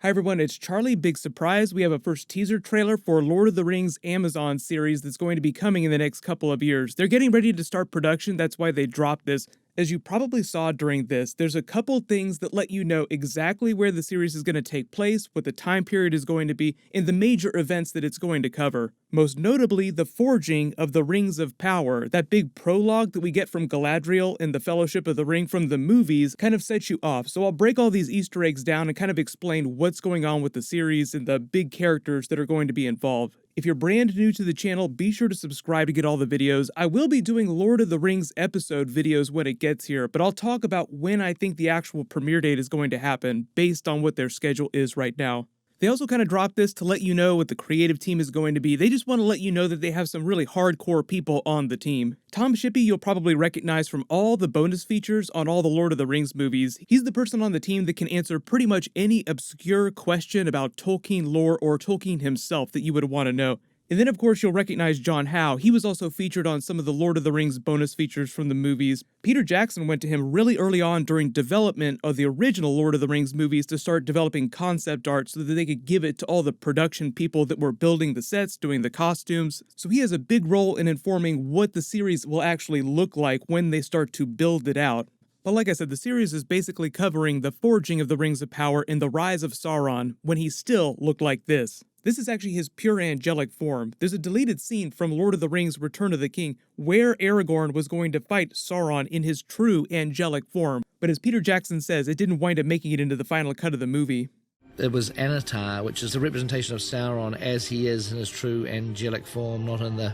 Hi everyone, it's Charlie. Big surprise, we have a first teaser trailer for Lord of the Rings Amazon series that's going to be coming in the next couple of years. They're getting ready to start production, that's why they dropped this. As you probably saw during this, there's a couple things that let you know exactly where the series is going to take place, what the time period is going to be, and the major events that it's going to cover. Most notably, the forging of the Rings of Power. That big prologue that we get from Galadriel in the Fellowship of the Ring from the movies kind of sets you off. So I'll break all these Easter eggs down and kind of explain what's going on with the series and the big characters that are going to be involved. If you're brand new to the channel, be sure to subscribe to get all the videos. I will be doing Lord of the Rings episode videos when it gets here, but I'll talk about when I think the actual premiere date is going to happen based on what their schedule is right now. They also kind of dropped this to let you know what the creative team is going to be. They just want to let you know that they have some really hardcore people on the team. Tom Shippey you'll probably recognize from all the bonus features on all the Lord of the Rings movies. He's the person on the team that can answer pretty much any obscure question about Tolkien lore or Tolkien himself that you would want to know. And then, of course, you'll recognize John Howe. He was also featured on some of the Lord of the Rings bonus features from the movies. Peter Jackson went to him really early on during development of the original Lord of the Rings movies to start developing concept art so that they could give it to all the production people that were building the sets, doing the costumes. So he has a big role in informing what the series will actually look like when they start to build it out. But like I said, the series is basically covering the forging of the Rings of Power and the rise of Sauron when he still looked like this. This is actually his pure angelic form. There's a deleted scene from Lord of the Rings Return of the King where Aragorn was going to fight Sauron in his true angelic form. But as Peter Jackson says, it didn't wind up making it into the final cut of the movie. It was Anatar, which is a representation of Sauron as he is in his true angelic form, not in the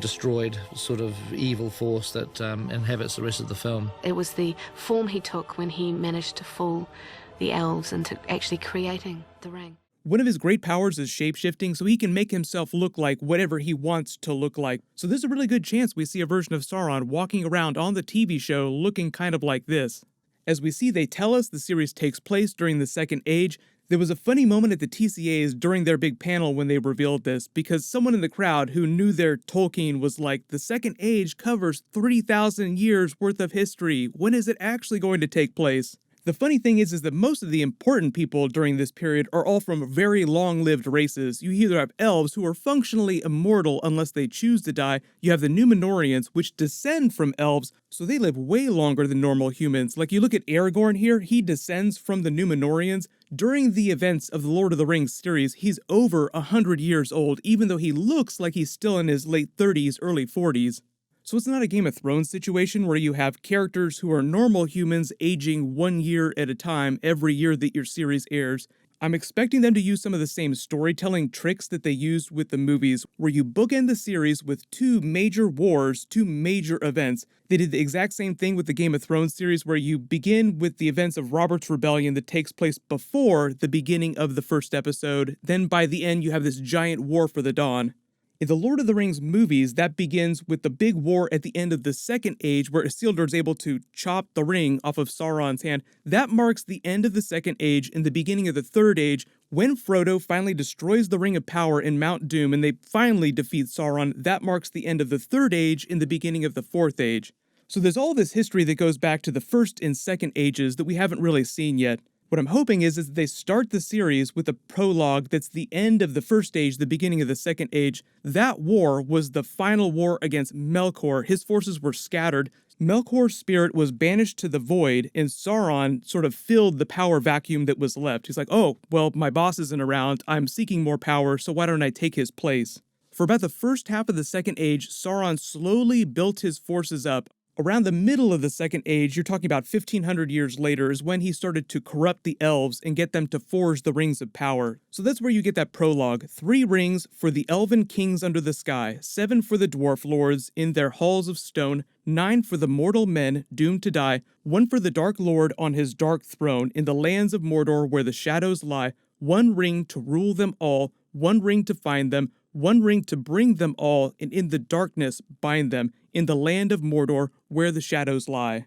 destroyed sort of evil force that inhabits the rest of the film. It was the form he took when he managed to fool the elves into actually creating the ring. One of his great powers is shape-shifting, so he can make himself look like whatever he wants to look like. So there's a really good chance we see a version of Sauron walking around on the TV show looking kind of like this. As we see, they tell us the series takes place during the Second Age. There was a funny moment at the TCAs during their big panel when they revealed this, because someone in the crowd who knew their Tolkien was like, the Second Age covers 3,000 years worth of history. When is it actually going to take place? The funny thing is that most of the important people during this period are all from very long-lived races. You either have elves who are functionally immortal unless they choose to die. You have the Númenóreans, which descend from elves, so they live way longer than normal humans. Like you look at Aragorn here, he descends from the Númenóreans. During the events of the Lord of the Rings series, he's over 100 years old, even though he looks like he's still in his late 30s, early 40s. So it's not a Game of Thrones situation where you have characters who are normal humans aging 1 year at a time every year that your series airs. I'm expecting them to use some of the same storytelling tricks that they used with the movies, where you bookend the series with two major wars, two major events. They did the exact same thing with the Game of Thrones series, where you begin with the events of Robert's Rebellion that takes place before the beginning of the first episode. Then by the end, you have this giant war for the Dawn. In the Lord of the Rings movies, that begins with the big war at the end of the Second Age, where Isildur is able to chop the ring off of Sauron's hand. That marks the end of the Second Age and the beginning of the Third Age, when Frodo finally destroys the Ring of Power in Mount Doom and they finally defeat Sauron. That marks the end of the Third Age and the beginning of the Fourth Age. So there's all this history that goes back to the First and Second Ages that we haven't really seen yet. What I'm hoping is that they start the series with a prologue that's the end of the First Age, the beginning of the Second Age. That war was the final war against Melkor. His forces were scattered. Melkor's spirit was banished to the void, and Sauron sort of filled the power vacuum that was left. He's like, oh, well, my boss isn't around. I'm seeking more power, so why don't I take his place? For about the first half of the Second Age, Sauron slowly built his forces up. Around the middle of the Second Age, you're talking about 1,500 years later, is when he started to corrupt the elves and get them to forge the Rings of Power. So that's where you get that prologue. 3 rings for the elven kings under the sky, 7 for the dwarf lords in their halls of stone, 9 for the mortal men doomed to die, 1 for the Dark Lord on his dark throne in the lands of Mordor where the shadows lie, 1 ring to rule them all, 1 ring to find them, 1 ring to bring them all, and in the darkness bind them, in the land of Mordor where the shadows lie.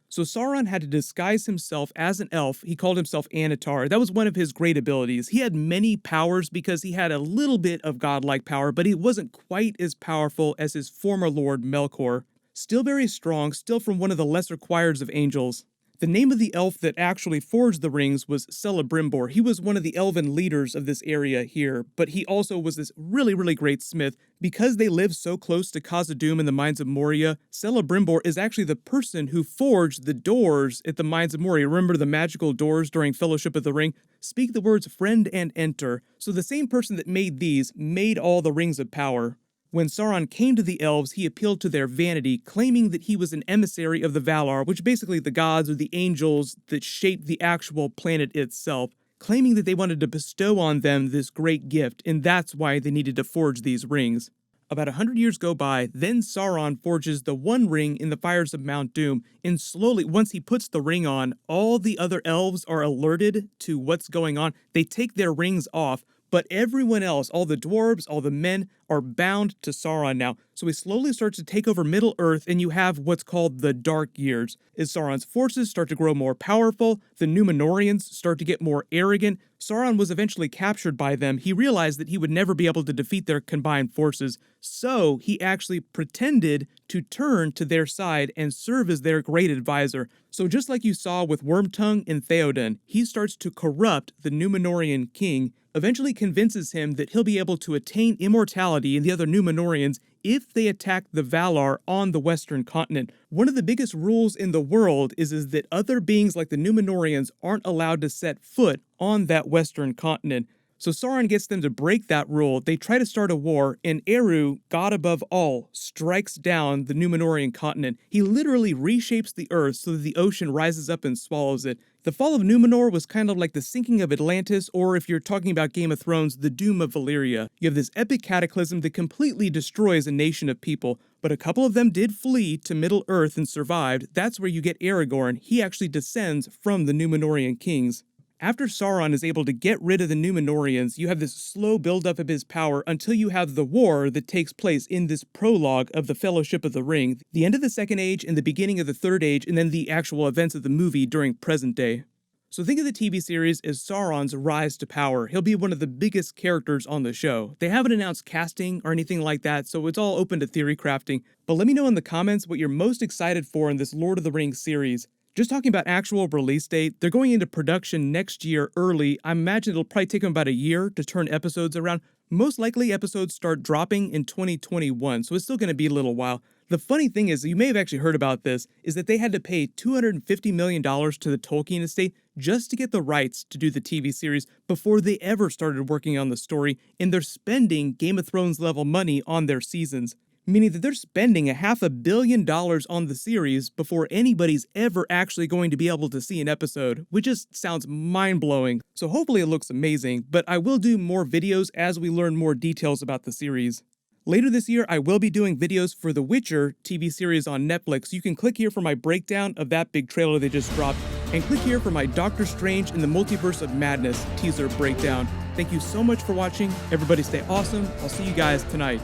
So Sauron had to disguise himself as an elf. He called himself Anatar. That was one of his great abilities. He had many powers because he had a little bit of godlike power, but he wasn't quite as powerful as his former lord Melkor. Still very strong, still from one of the lesser choirs of angels. The name of the elf that actually forged the rings was Celebrimbor. He was one of the elven leaders of this area here, but he also was this really, really great smith. Because they live so close to Khazad-dûm in the Mines of Moria, Celebrimbor is actually the person who forged the doors at the Mines of Moria. Remember the magical doors during Fellowship of the Ring? Speak the words friend and enter. So the same person that made these made all the rings of power. When Sauron came to the elves, he appealed to their vanity, claiming that he was an emissary of the Valar, which basically the gods or the angels that shaped the actual planet itself, claiming that they wanted to bestow on them this great gift, and that's why they needed to forge these rings. About 100 years go by, then Sauron forges the one ring in the fires of Mount Doom, and slowly, once he puts the ring on, all the other elves are alerted to what's going on. They take their rings off, but everyone else, all the dwarves, all the men, are bound to Sauron now. So he slowly starts to take over Middle-earth, and you have what's called the Dark Years. As Sauron's forces start to grow more powerful, the Númenóreans start to get more arrogant. Sauron was eventually captured by them. He realized that he would never be able to defeat their combined forces, so he actually pretended to turn to their side and serve as their great advisor. So just like you saw with Wormtongue and Theoden, he starts to corrupt the Númenórean king, eventually convinces him that he'll be able to attain immortality in the other Númenóreans if they attack the Valar on the Western continent. One of the biggest rules in the world is that other beings like the Númenóreans aren't allowed to set foot on that Western continent. So Sauron gets them to break that rule. They try to start a war, and Eru, god above all, strikes down the Númenórean continent. He literally reshapes the earth so that the ocean rises up and swallows it. The fall of Númenor was kind of like the sinking of Atlantis, or if you're talking about Game of Thrones, the doom of Valyria. You have this epic cataclysm that completely destroys a nation of people, but a couple of them did flee to Middle-earth and survived. That's where you get Aragorn. He actually descends from the Númenórean kings. After Sauron is able to get rid of the Númenóreans, you have this slow buildup of his power until you have the war that takes place in this prologue of the Fellowship of the Ring, the end of the Second Age and the beginning of the Third Age, and then the actual events of the movie during present day. So think of the TV series as Sauron's rise to power. He'll be one of the biggest characters on the show. They haven't announced casting or anything like that, so it's all open to theory crafting. But let me know in the comments what you're most excited for in this Lord of the Rings series. Just talking about actual release date, they're going into production next year early. I imagine it'll probably take them about a year to turn episodes around. Most likely episodes start dropping in 2021, so it's still going to be a little while. The funny thing is, you may have actually heard about this, is that they had to pay $250 million to the Tolkien estate just to get the rights to do the TV series before they ever started working on the story, and they're spending Game of Thrones level money on their seasons. Meaning that they're spending $500 million on the series before anybody's ever actually going to be able to see an episode, which just sounds mind-blowing. So hopefully it looks amazing, but I will do more videos as we learn more details about the series. Later this year, I will be doing videos for The Witcher TV series on Netflix. You can click here for my breakdown of that big trailer they just dropped, and click here for my Doctor Strange in the Multiverse of Madness teaser breakdown. Thank you so much for watching. Everybody stay awesome. I'll see you guys tonight.